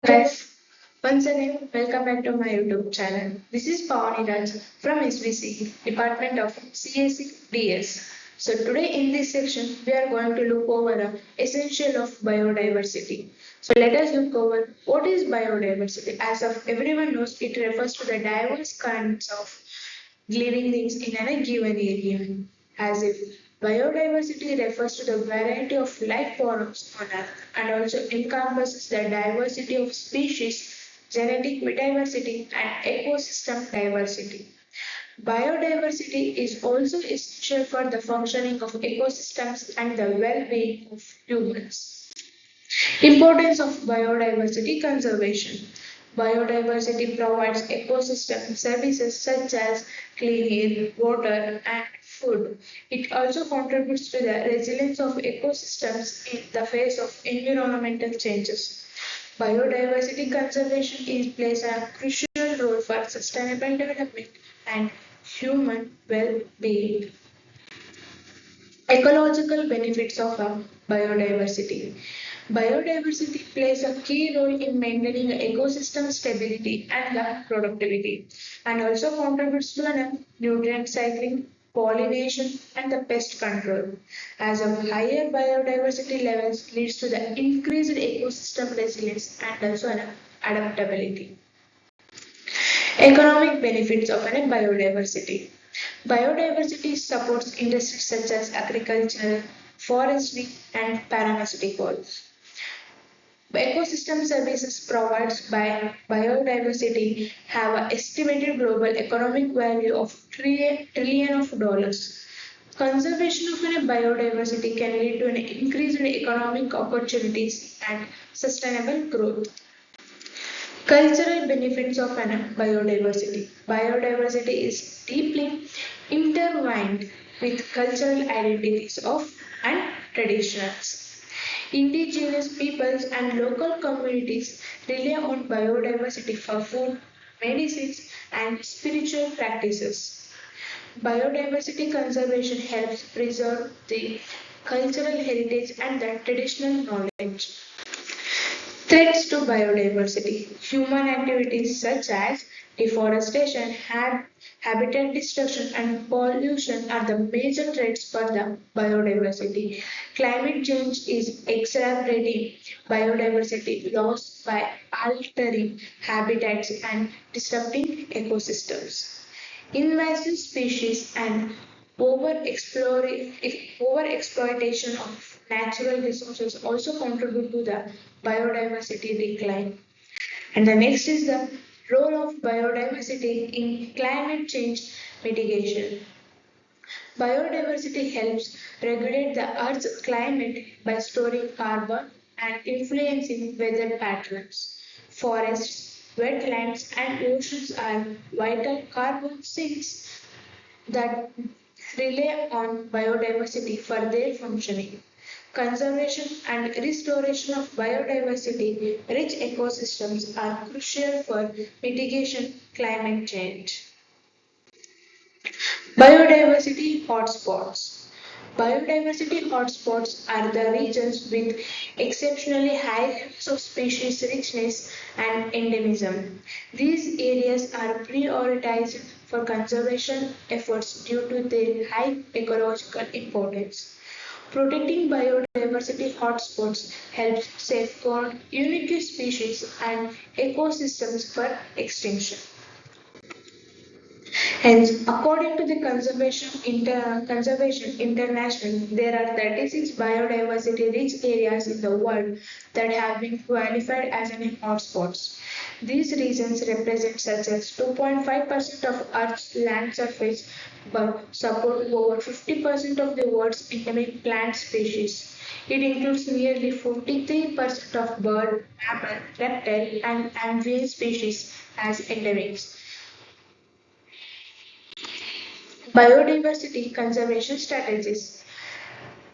Guys, once again, welcome back to my YouTube channel. This is Pawani Raj from SBC, Department of CSC DS. So today in this section, we are going to look over the essential of biodiversity. So let us look over what is biodiversity. As of everyone knows, it refers to the diverse kinds of living things in a given area. As if biodiversity refers to the variety of life forms on Earth and also encompasses the diversity of species, genetic diversity, and ecosystem diversity. Biodiversity is also essential for the functioning of ecosystems and the well-being of humans. Importance of biodiversity conservation. Biodiversity provides ecosystem services such as clean air, water, and food. It also contributes to the resilience of ecosystems in the face of environmental changes. Biodiversity conservation plays a crucial role for sustainable development and human well-being. Ecological benefits of biodiversity. Biodiversity plays a key role in maintaining ecosystem stability and productivity, and also contributes to nutrient cycling, pollination, and the pest control. As of higher biodiversity levels leads to the increased ecosystem resilience and also adaptability. Economic benefits of biodiversity. Biodiversity supports industries such as agriculture, forestry, and pharmaceuticals. Ecosystem services provided by biodiversity have an estimated global economic value of trillion of dollars. Conservation of biodiversity can lead to an increase in economic opportunities and sustainable growth. Cultural benefits of biodiversity. Biodiversity is deeply intertwined with cultural identities of and traditions. Indigenous peoples and local communities rely on biodiversity for food, medicines, and spiritual practices. Biodiversity conservation helps preserve the cultural heritage and the traditional knowledge. Threats to biodiversity. Human activities such as deforestation, habitat destruction, and pollution are the major threats for the biodiversity. Climate change is exacerbating biodiversity loss by altering habitats and disrupting ecosystems. Invasive species and overexploitation of natural resources also contribute to the biodiversity decline. And the next is the role of biodiversity in climate change mitigation. Biodiversity helps regulate the Earth's climate by storing carbon and influencing weather patterns. Forests, wetlands, and oceans are vital carbon sinks that rely on biodiversity for their functioning. Conservation and restoration of biodiversity rich ecosystems are crucial for mitigation climate change. Biodiversity hotspots. Biodiversity hotspots are the regions with exceptionally high levels of species richness and endemism. These areas are prioritized for conservation efforts due to their high ecological importance. Protecting biodiversity hotspots helps safeguard unique species and ecosystems for extinction. Hence, according to the Conservation International, there are 36 biodiversity rich areas in the world that have been qualified as hotspots. These regions represent such as 2.5% of Earth's land surface but support over 50% of the world's endemic plant species. It includes nearly 43% of bird, mammal, reptile, and amphibian species as endemics. Biodiversity conservation strategies.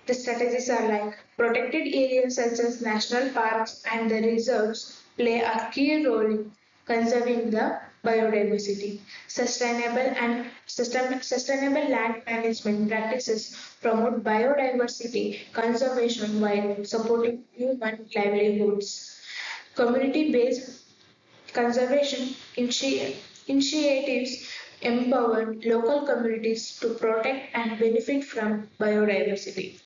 The strategies are like protected areas such as national parks and the reserves play a key role in conserving the biodiversity. Sustainable land management practices promote biodiversity conservation while supporting human livelihoods. Community-based conservation initiatives empower local communities to protect and benefit from biodiversity.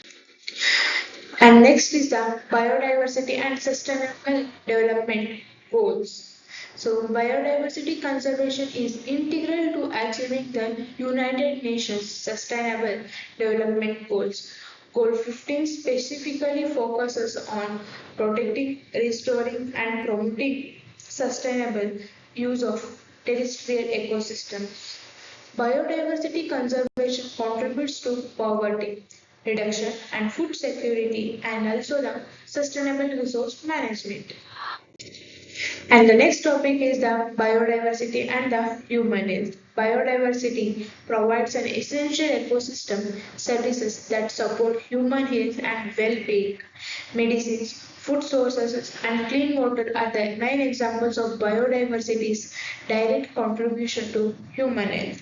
And next is the biodiversity and sustainable development goals. So, biodiversity conservation is integral to achieving the United Nations Sustainable Development Goals. Goal 15 specifically focuses on protecting, restoring, and promoting sustainable use of terrestrial ecosystems. Biodiversity conservation contributes to poverty reduction and food security and also the sustainable resource management. And the next topic is the biodiversity and the human health. Biodiversity provides an essential ecosystem services that support human health and well-being. Medicines, food sources, and clean water are the main examples of biodiversity's direct contribution to human health.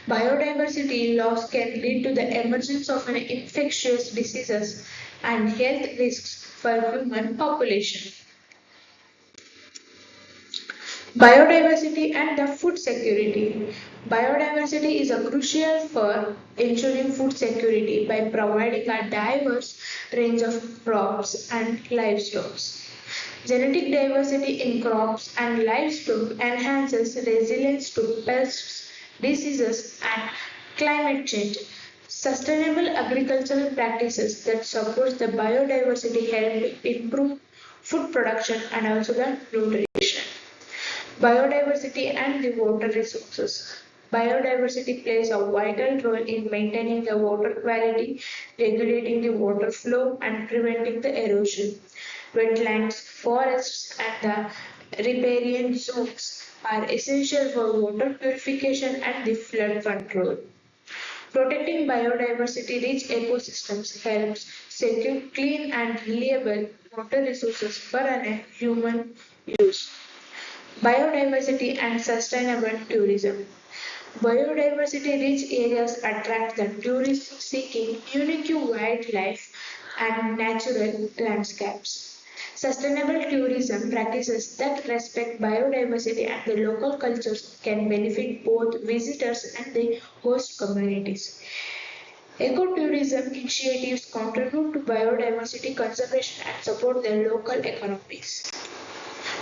Biodiversity loss can lead to the emergence of an infectious diseases and health risks for human population. Biodiversity and the food security. Biodiversity is a crucial for ensuring food security by providing a diverse range of crops and livestock. Genetic diversity in crops and livestock enhances resilience to pests, diseases, and climate change. Sustainable agricultural practices that support the biodiversity help improve food production and also the nutrition. Biodiversity and the water resources. Biodiversity plays a vital role in maintaining the water quality, regulating the water flow, and preventing the erosion. Wetlands, forests, and the riparian zones are essential for water purification and the flood control. Protecting biodiversity-rich ecosystems helps secure clean and reliable water resources for human use. Biodiversity and sustainable tourism. Biodiversity-rich areas attract the tourists seeking unique wildlife and natural landscapes. Sustainable tourism practices that respect biodiversity and the local cultures can benefit both visitors and the host communities. Ecotourism initiatives contribute to biodiversity conservation and support the local economies.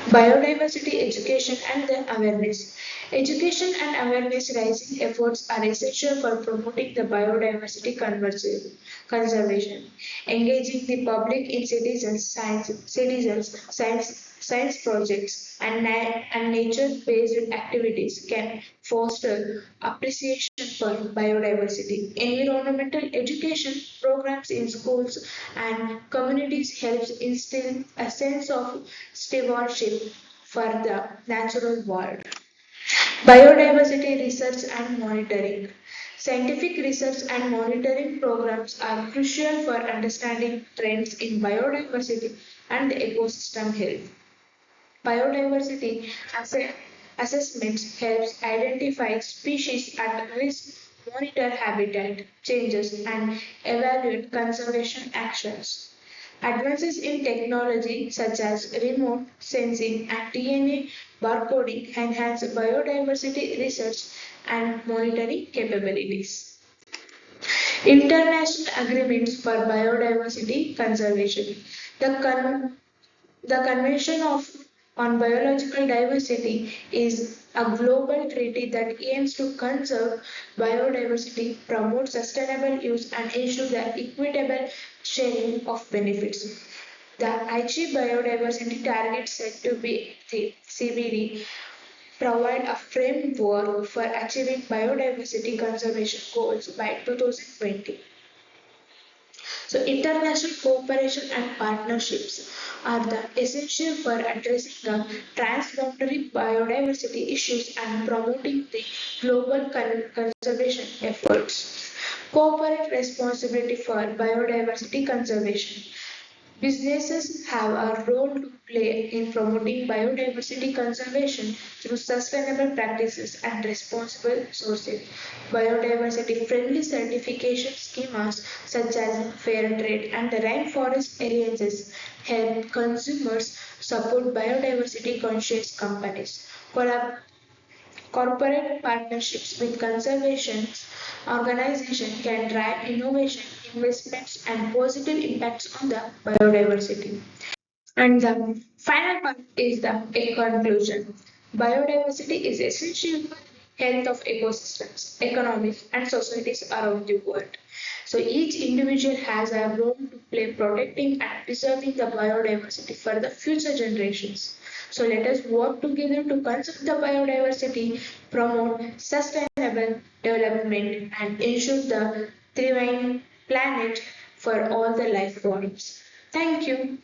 Biodiversity education and the awareness. Education and awareness raising efforts are essential for promoting the biodiversity conservation. Engaging the public in science projects and nature-based activities can foster appreciation for biodiversity. Environmental education programs in schools and communities helps instill a sense of stewardship for the natural world. Biodiversity research and monitoring. Scientific research and monitoring programs are crucial for understanding trends in biodiversity and ecosystem health. Biodiversity assessments helps identify species at risk, monitor habitat changes, and evaluate conservation actions. Advances in technology such as remote sensing and DNA barcoding enhance biodiversity research and monitoring capabilities. International agreements for biodiversity conservation. The the Convention on Biological Diversity is a global treaty that aims to conserve biodiversity, promote sustainable use, and ensure the equitable sharing of benefits. The Aichi Biodiversity Target set to be the CBD provide a framework for achieving biodiversity conservation goals by 2020. So international cooperation and partnerships are the essential for addressing the transboundary biodiversity issues and promoting the global conservation efforts. Corporate responsibility for biodiversity conservation. Businesses have a role to play in promoting biodiversity conservation through sustainable practices and responsible sourcing. Biodiversity friendly certification schemes such as fair trade and the rainforest alliances help consumers support biodiversity conscious companies. Corporate partnerships with conservation organizations can drive innovation, investments, and positive impacts on the biodiversity. And the final part is the conclusion. Biodiversity is essential for the health of ecosystems, economies, and societies around the world. So each individual has a role to play protecting and preserving the biodiversity for the future generations. So let us work together to conserve the biodiversity, promote sustainable development, and ensure the thriving planet for all the life forms. Thank you.